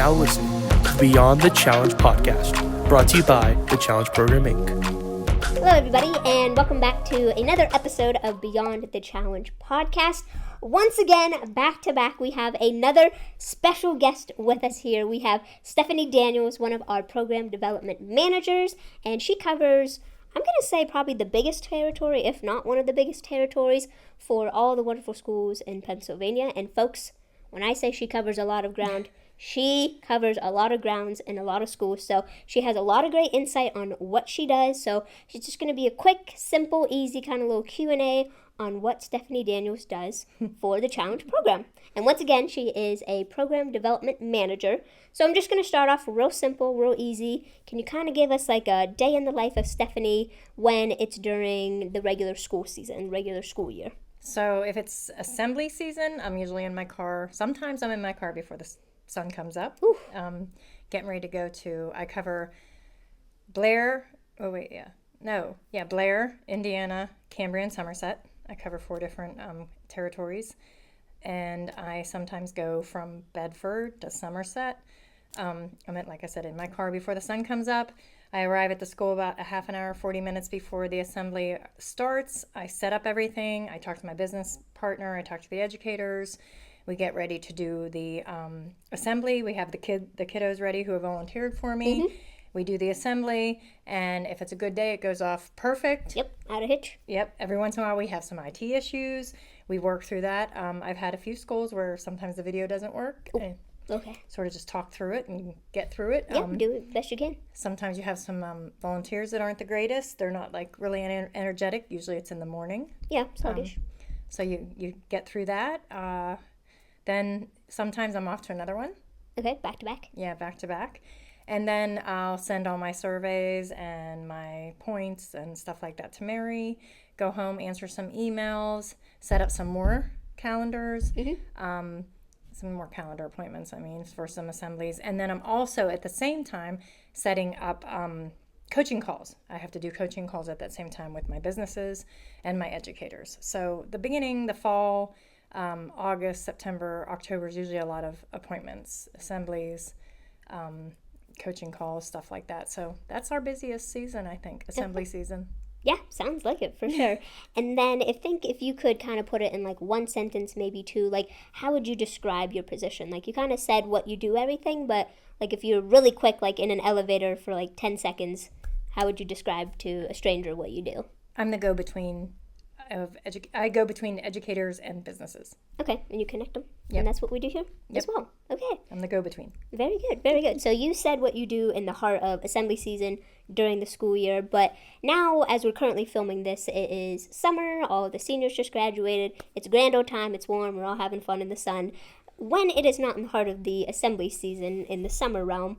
now listening to Beyond the Challenge podcast, brought to you by the Challenge Program, Inc. Hello, everybody, and welcome back to another episode of Beyond the Challenge podcast. Once again, back to back, we have another special guest with us here. We have Stephanie Daniels, one of our program development managers, and she covers, I'm going to say, probably the biggest territory, if not one of the biggest territories, for all the wonderful schools in Pennsylvania. And folks, when I say she covers a lot of ground, she covers a lot of grounds in a lot of schools, so she has a lot of great insight on what she does. So she's just going to be a quick, simple, easy kind of little Q&A on what Stephanie Daniels does for the Challenge program. And once again, she is a program development manager. So I'm just going to start off real simple, real easy. Can you kind of give us like a day in the life of Stephanie when it's during the regular school season, regular school year? So if it's assembly season, I'm usually in my car. Sometimes I'm in my car before the sun comes up. Getting ready to go to, I cover Blair, Blair, Indiana, Cambria, and Somerset. I cover 4 different territories, and I sometimes go from Bedford to Somerset. I'm like I said, in my car before the sun comes up. I arrive at the school about a half an hour, 40 minutes before the assembly starts. I set up everything. I talk to my business partner. I talk to the educators. We get ready to do the assembly. We have the kiddos ready who have volunteered for me. Mm-hmm. We do the assembly, and if it's a good day, it goes off perfect. Yep, out of hitch. Yep, every once in a while we have some IT issues. We work through that. I've had a few schools where sometimes the video doesn't work. Okay. Sort of just talk through it and get through it. Yep, do it best you can. Sometimes you have some volunteers that aren't the greatest. They're not like really energetic. Usually it's in the morning. Yeah, sluggish. So you get through that. Then sometimes I'm off to another one. Okay, back to back. Yeah, back to back. And then I'll send all my surveys and my points and stuff like that to Mary, go home, answer some emails, set up some more calendars, some more calendar appointments, for some assemblies. And then I'm also at the same time setting up coaching calls. I have to do coaching calls at that same time with my businesses and my educators. So the fall, August, September, October is usually a lot of appointments, assemblies, coaching calls, stuff like that. So that's our busiest season, I think, assembly season. Yeah, sounds like it for sure. And then if you could kind of put it in like one sentence, maybe two, like how would you describe your position? Like you kind of said what you do, everything, but like if you're really quick, like in an elevator for like 10 seconds, how would you describe to a stranger what you do? I'm the go-between I go between educators and businesses. Okay, and you connect them? Yep. And that's what we do here as well. Okay. I'm the go-between. Very good, very good. So you said what you do in the heart of assembly season during the school year, but now as we're currently filming this, it is summer, all the seniors just graduated, it's grand old time, it's warm, we're all having fun in the sun. When it is not in the heart of the assembly season in the summer realm,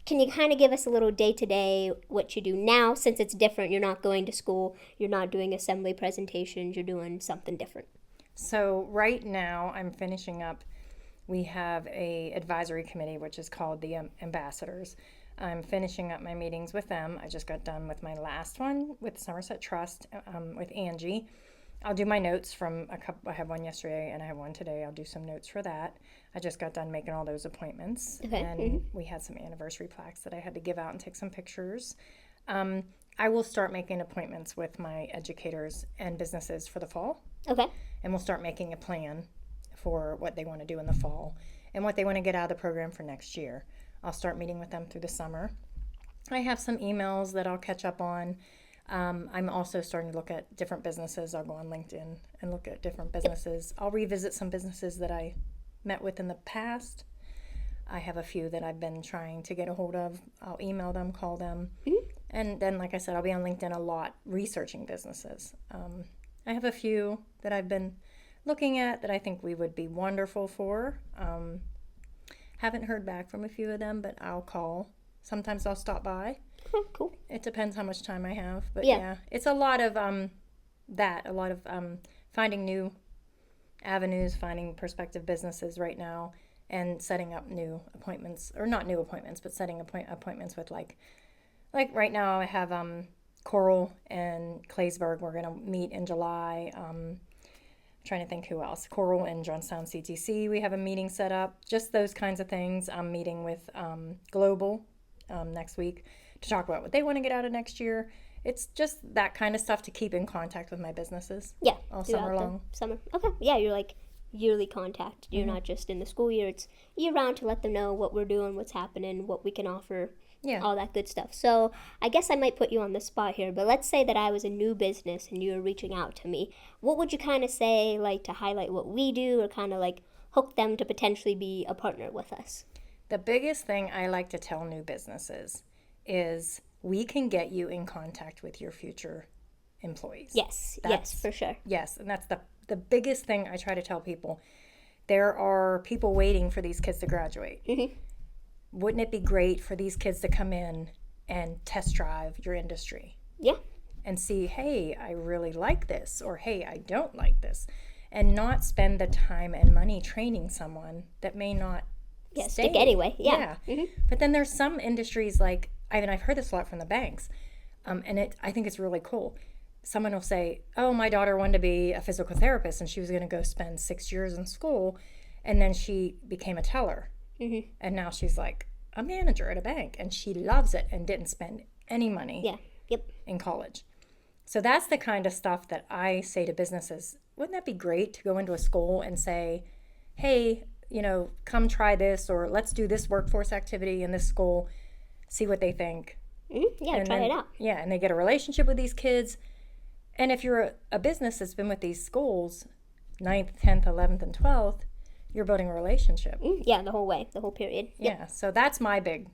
can you kind of give us a little day-to-day what you do now, since it's different? You're not going to school, you're not doing assembly presentations, you're doing something different. So right now I'm finishing up, we have a advisory committee, which is called the ambassadors. I'm finishing up my meetings with them. I just got done with my last one with Somerset Trust with Angie. I'll do my notes from a couple. I have one yesterday and I have one today. I'll do some notes for that. I just got done making all those appointments. Okay. And we had some anniversary plaques that I had to give out and take some pictures. I will start making appointments with my educators and businesses for the fall. Okay. And we'll start making a plan for what they want to do in the fall and what they want to get out of the program for next year. I'll start meeting with them through the summer. I have some emails that I'll catch up on. I'm also starting to look at different businesses. I'll go on LinkedIn and look at different businesses. I'll revisit some businesses that I met with in the past. I have a few that I've been trying to get a hold of. I'll email them, call them. Mm-hmm. And then, like I said, I'll be on LinkedIn a lot researching businesses. I have a few that I've been looking at that I think we would be wonderful for. Haven't heard back from a few of them, but I'll call. Sometimes I'll stop by. Okay, cool. It depends how much time I have, but yeah it's a lot of finding new avenues, finding prospective businesses right now, and setting up new appointments, or not new appointments, but setting appointments with like right now I have Coral and Claysburg. We're going to meet in July. trying to think who else. Coral and Johnstown CTC, we have a meeting set up. Just those kinds of things. I'm meeting with Global next week to talk about what they want to get out of next year. It's just that kind of stuff to keep in contact with my businesses. Yeah. All summer long. Summer. Okay. Yeah, you're like yearly contact. You're not just in the school year. It's year round to let them know what we're doing, what's happening, what we can offer. Yeah. All that good stuff. So I guess I might put you on the spot here, but let's say that I was a new business and you were reaching out to me. What would you kind of say, like, to highlight what we do or kind of like hook them to potentially be a partner with us? The biggest thing I like to tell new businesses is we can get you in contact with your future employees. Yes, for sure. Yes, and that's the biggest thing I try to tell people. There are people waiting for these kids to graduate. Mm-hmm. Wouldn't it be great for these kids to come in and test drive your industry? Yeah. And see, hey, I really like this, or hey, I don't like this, and not spend the time and money training someone that may not stay. Stick anyway. Yeah. Mm-hmm. But then there's some industries like, I've heard this a lot from the banks, and I think it's really cool. Someone will say, oh, my daughter wanted to be a physical therapist, and she was going to go spend 6 years in school, and then she became a teller. Mm-hmm. And now she's like a manager at a bank, and she loves it and didn't spend any money in college. So that's the kind of stuff that I say to businesses. Wouldn't that be great to go into a school and say, hey, come try this, or let's do this workforce activity in this school, see what they think. Mm-hmm. Yeah, try it out. Yeah, and they get a relationship with these kids. And if you're a business that's been with these schools, 9th, 10th, 11th, and 12th, you're building a relationship. Yeah, the whole way, the whole period. Yep. Yeah, so that's my big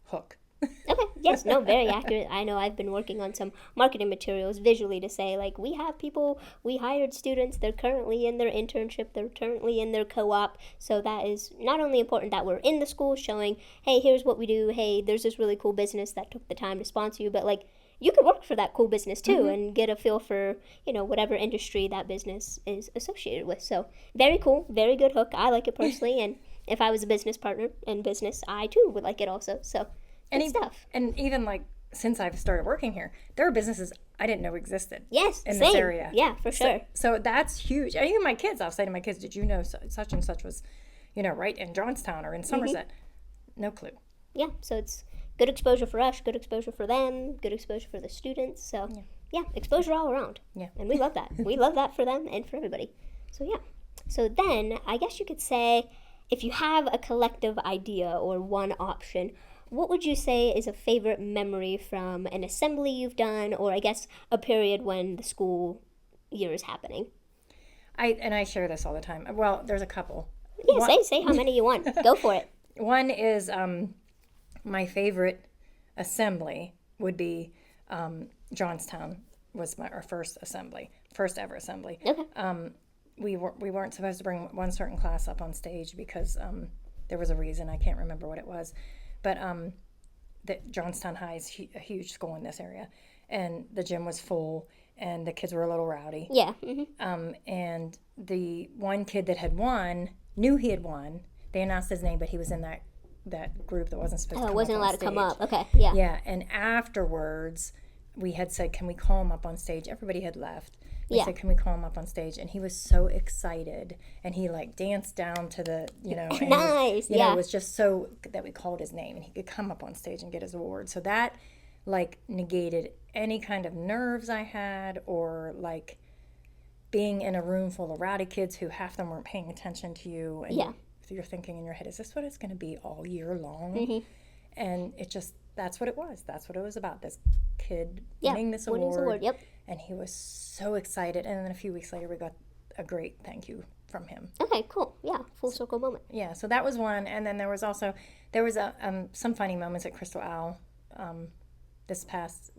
hook. Okay, yes, no, very accurate. I know I've been working on some marketing materials visually to say, like, we have people, we hired students, they're currently in their internship, they're currently in their co-op. So that is not only important that we're in the school showing, hey, here's what we do, hey, there's this really cool business that took the time to sponsor you, but, like, you could work for that cool business too and get a feel for, whatever industry that business is associated with. So very cool, very good hook. I like it personally. And if I was a business partner in business, I too would like it also. So good stuff. And even like since I've started working here, there are businesses I didn't know existed. Yes, in same. this area. Yeah, for sure. So that's huge. And even my kids, I'll say to my kids, did you know such and such was, right in Johnstown or in Somerset? No clue. Yeah, so it's good exposure for us, good exposure for them, good exposure for the students. So, yeah, exposure all around. Yeah. And we love that. We love that for them and for everybody. So, yeah. So then, I guess you could say, if you have a collective idea or one option, what would you say is a favorite memory from an assembly you've done, or I guess a period when the school year is happening? I share this all the time. Well, there's a couple. Yeah, say how many you want. Go for it. One is my favorite assembly would be Johnstown was our first ever assembly. Okay. We weren't supposed to bring one certain class up on stage because there was a reason. I can't remember what it was, but Johnstown High is a huge school in this area, and the gym was full, and the kids were a little rowdy. Yeah. Mm-hmm. And the one kid that had won knew he had won. They announced his name, but he was in that group that wasn't supposed to come up wasn't allowed on to come stage. up. Okay, yeah. Yeah, and afterwards, we had said, can we call him up on stage? Everybody had left. We said, can we call him up on stage? And he was so excited, and he like danced down to the, and nice, it was just so that we called his name, and he could come up on stage and get his award. So that like negated any kind of nerves I had, or like being in a room full of rowdy kids who half them weren't paying attention to you. And you're thinking in your head, is this what it's going to be all year long? Mm-hmm. And that's what it was. That's what it was about. This kid winning this award. Yep. And he was so excited. And then a few weeks later, we got a great thank you from him. Okay, cool. Yeah, full circle moment. Yeah, so that was one. And then there was some funny moments at Crystal Owl this past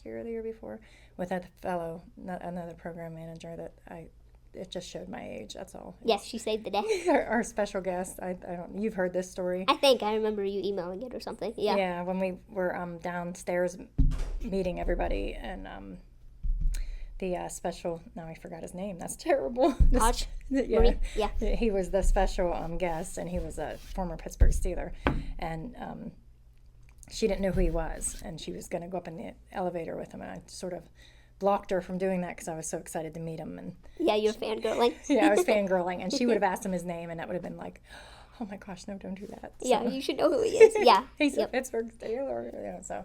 year or the year before, with a fellow, another program manager that it just showed my age, that's all. Yes, she saved the day. Our special guest, you've heard this story. I think I remember you emailing it or something. Yeah. Yeah, when we were downstairs meeting everybody, and the special, now I forgot his name, that's terrible. Hodge? Yeah. Yeah. He was the special guest, and he was a former Pittsburgh Steeler, and she didn't know who he was, and she was going to go up in the elevator with him, and I sort of blocked her from doing that because I was so excited to meet him. And Yeah, you're fangirling. yeah, I was fangirling, and she would have asked him his name, and that would have been like, oh my gosh, no, don't do that. Yeah, So, you should know who he is. Yeah. he's a Pittsburgh Steeler. Yeah, so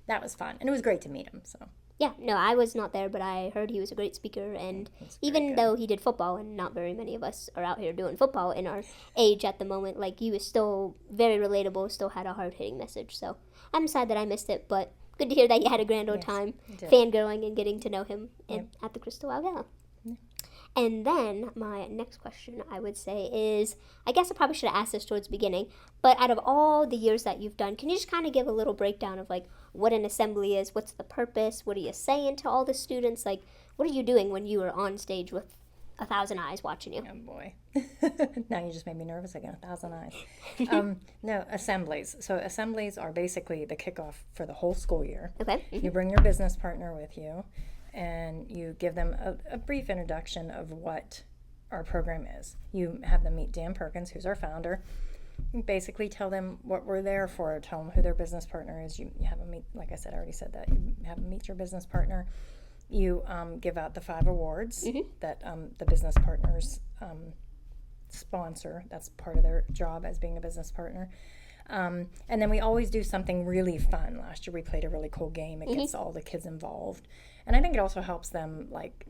that was fun, and it was great to meet him. So Yeah, no, I was not there, but I heard he was a great speaker, and even though he did football, and not very many of us are out here doing football in our age at the moment, like, he was still very relatable, still had a hard-hitting message, so I'm sad that I missed it, but good to hear that you had a grand old time fangirling and getting to know him at the Crystal Valhalla. And then my next question, I would say, is, I guess I probably should have asked this towards the beginning, but out of all the years that you've done, can you just kind of give a little breakdown of, like, what an assembly is, what's the purpose, what are you saying to all the students, like, what are you doing when you are on stage with 1,000 eyes watching you? oh boy, now you just made me nervous again. 1,000 eyes. No, assemblies. So assemblies are basically the kickoff for the whole school year. Okay. You bring your business partner with you, and you give them a brief introduction of what our program is. You have them meet Dan Perkins, who's our founder. You basically tell them what we're there for, tell them who their business partner is. You have them meet, like I said, I already said that. You have them meet your business partner. You give out the 5 awards that the business partners sponsor. That's part of their job as being a business partner. And then we always do something really fun. Last year we played a really cool game. It gets all the kids involved. And I think it also helps them, like,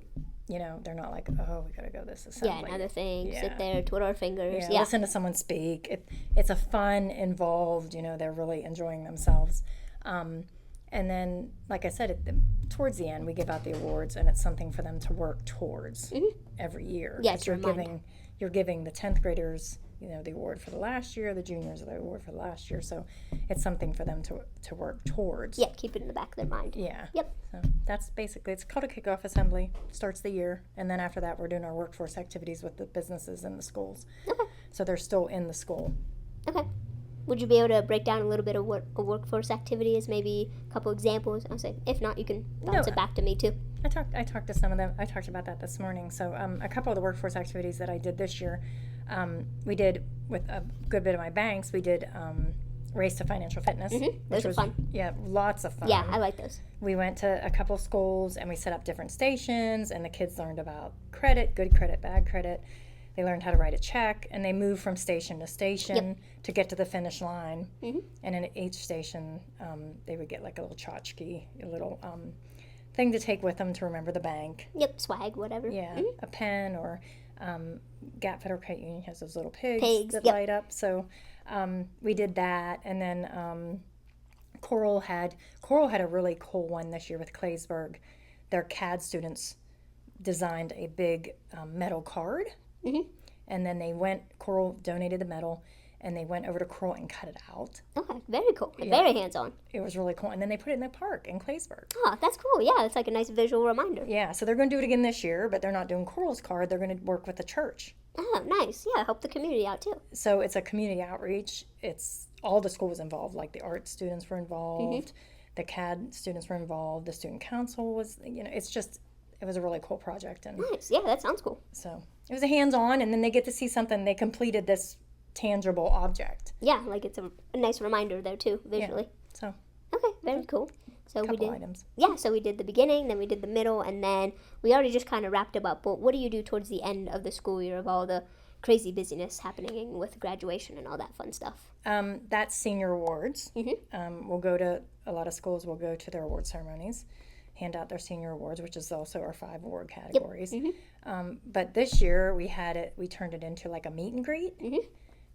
you know, they're not like, oh, we got to go to this assembly. Yeah, another thing, sit there, twiddle our fingers. Yeah, listen to someone speak. It's a fun, involved, you know, they're really enjoying themselves. And then, like I said, towards the end, we give out the awards, and it's something for them to work towards every year. Yeah, it's you're giving the 10th graders, you know, the award for the last year, the juniors the award for the last year. So it's something for them to work towards. Yeah, keep it in the back of their mind. Yeah. Yep. So that's basically, it's called a kickoff assembly. Starts the year, and then after that, we're doing our workforce activities with the businesses and the schools. Okay. So they're still in the school. Okay. Would you be able to break down a little bit of what a workforce activity is? Maybe a couple examples? I'll say, if not, you can bounce it back to me too. I talked to some of them. I talked about that this morning. So a couple of the workforce activities that I did this year, we did with a good bit of my banks. We did Race to Financial Fitness. Those are fun. Yeah, lots of fun. Yeah, I like those. We went to a couple schools and we set up different stations, and the kids learned about credit, good credit, bad credit. They learned how to write a check, and they moved from station to station to get to the finish line. And in each station, they would get like a little tchotchke, a little thing to take with them to remember the bank. Yep, swag, whatever. Yeah, a pen, or Gap Federal Credit Union has those little pigs that light up. So we did that, and then Coral had a really cool one this year with Claysburg. Their CAD students designed a big metal card. And then Coral donated the metal, and they went over to Coral and cut it out. Okay, very cool. Very hands-on. It was really cool. And then they put it in the park in Claysburg. Oh, that's cool. Yeah, it's like a nice visual reminder. Yeah, so they're going to do it again this year, but they're not doing Coral's card. They're going to work with the church. Oh, nice. Yeah, help the community out too. So it's a community outreach. It's all the schools involved, like the art students were involved, the CAD students were involved, the student council was, you know, it was a really cool project. And nice. Yeah, that sounds cool. So it was a hands-on, and then they get to see something. They completed this tangible object. Yeah, like it's a nice reminder there too, visually. Yeah. So okay, very cool. So we did items. Yeah, so we did the beginning, then we did the middle, and then we already just kind of wrapped it up. But what do you do towards the end of the school year of all the crazy busyness happening with graduation and all that fun stuff? That's senior awards. We'll go to a lot of schools. We'll go to their award ceremonies, hand out their senior awards, which is also our 5 award categories. But this year we turned it into like a meet and greet,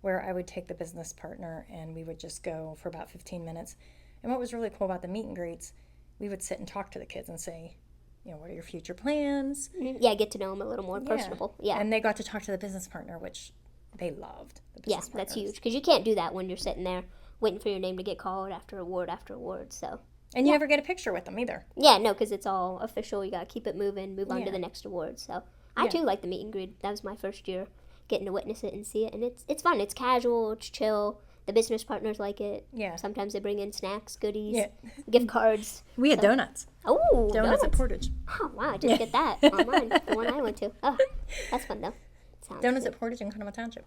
where I would take the business partner and we would just go for about 15 minutes. And what was really cool about the meet and greets, we would sit and talk to the kids and say, you know, what are your future plans? Yeah, get to know them a little more personable. Yeah. And they got to talk to the business partner, which they loved. Yeah, that's huge, because you can't do that when you're sitting there waiting for your name to get called after award after award. So. And you never get a picture with them either. Yeah, no, because it's all official. You got to keep it moving, move on to the next award. So I too like the meet and greet. That was my first year getting to witness it and see it. And it's fun. It's casual. It's chill. The business partners like it. Yeah. Sometimes they bring in snacks, goodies, gift cards. We had donuts. Oh, donuts at Portage. Oh, wow. I didn't get that online. The one I went to. Oh, that's fun, though. Donuts at Portage in Conemaugh Township.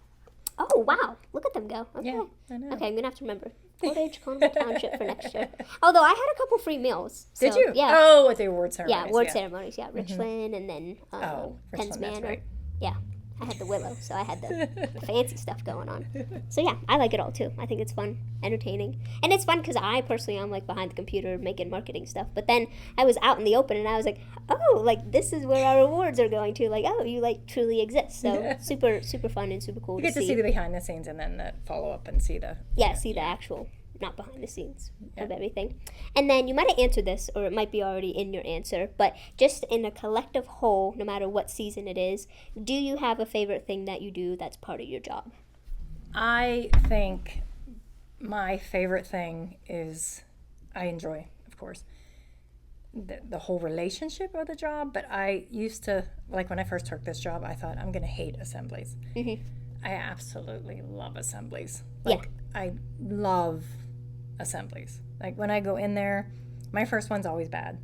Oh, wow. Look at them go. Okay. Yeah, I know. Okay, I'm going to have to remember. Portage, Carmel Township for next year. Although I had a couple free meals. So, Did you? Yeah. Oh, at the award ceremonies. Yeah, award ceremonies. Yeah, Richland and then Richland, Penn's that's Manor. right. Yeah, I had the Willow, so I had the fancy stuff going on. So yeah, I like it all too. I think it's fun, entertaining, and it's fun because I personally am like behind the computer making marketing stuff. But then I was out in the open and I was like, oh, like this is where our awards are going to. Like, oh, you like truly exist. So super fun and super cool. You get to see the behind the scenes and then the follow up and see the see the actual, not behind the scenes of everything. And then you might have answered this, or it might be already in your answer, but just in a collective whole, no matter what season it is, do you have a favorite thing that you do that's part of your job? I think my favorite thing is, I enjoy, of course, the whole relationship of the job, but I used to, like when I first took this job, I thought I'm going to hate assemblies. I absolutely love assemblies. Like, I love assemblies. Like when I go in there, my first one's always bad,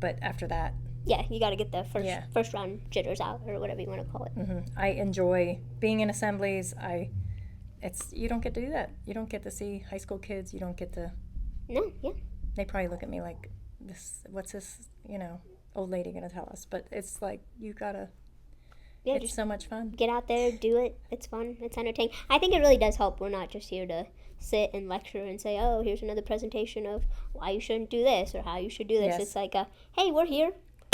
but after that, you got to get the first round jitters out, or whatever you want to call it. I enjoy being in assemblies. You don't get to do that. You don't get to see high school kids. You don't get to. No, They probably look at me like, what's this, old lady gonna tell us? But it's like, you gotta. Yeah, it's so much fun. Get out there, do it. It's fun. It's entertaining. I think it really does help. We're not just here to sit and lecture and say, oh, here's another presentation of why you shouldn't do this or how you should do this. Yes. It's like, hey, we're here.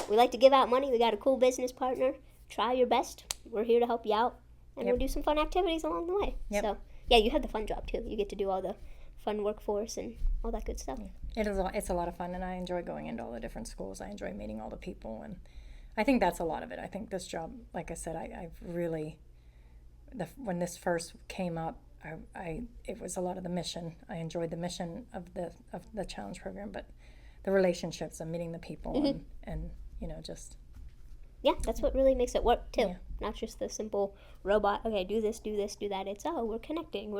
We like to give out money. We got a cool business partner. Try your best. We're here to help you out. And we'll do some fun activities along the way. So, yeah, you have the fun job, too. You get to do all the fun workforce and all that good stuff. It's a lot of fun, and I enjoy going into all the different schools. I enjoy meeting all the people, and I think that's a lot of it. I think this job, like I said, I've really, when this first came up, it was a lot of the mission. I enjoyed the mission of the challenge program, but the relationships and meeting the people and just. Yeah, that's what really makes it work too. Yeah. Not just the simple robot, okay, do this, do that. It's, we're connecting.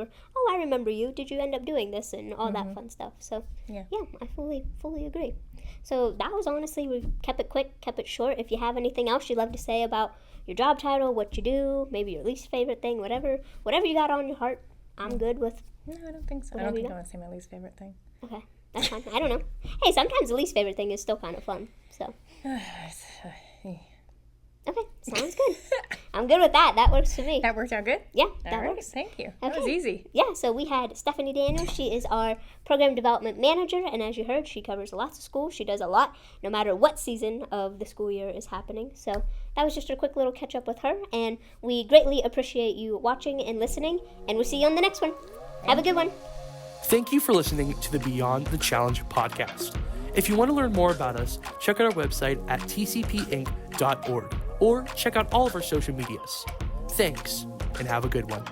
I remember you. Did you end up doing this? And all that fun stuff. So, yeah, I fully agree. So that was honestly, we kept it quick, kept it short. If you have anything else you'd love to say about your job title, what you do, maybe your least favorite thing, whatever you got on your heart, I'm good with. No, I don't think so. I don't think I want to say my least favorite thing. Okay, that's fine. I don't know. Hey, sometimes the least favorite thing is still kind of fun. So. Okay, sounds good. I'm good with that. That works for me. That worked out good? Yeah, that works. Thank you. That was easy. Yeah, so we had Stephanie Daniels. She is our program development manager, and as you heard, she covers lots of schools. She does a lot, no matter what season of the school year is happening. So that was just a quick little catch up with her, and we greatly appreciate you watching and listening, and we'll see you on the next one. Have a good one. Thank you for listening to the Beyond the Challenge podcast. If you want to learn more about us, check out our website at tcpinc.org or check out all of our social medias. Thanks, and have a good one.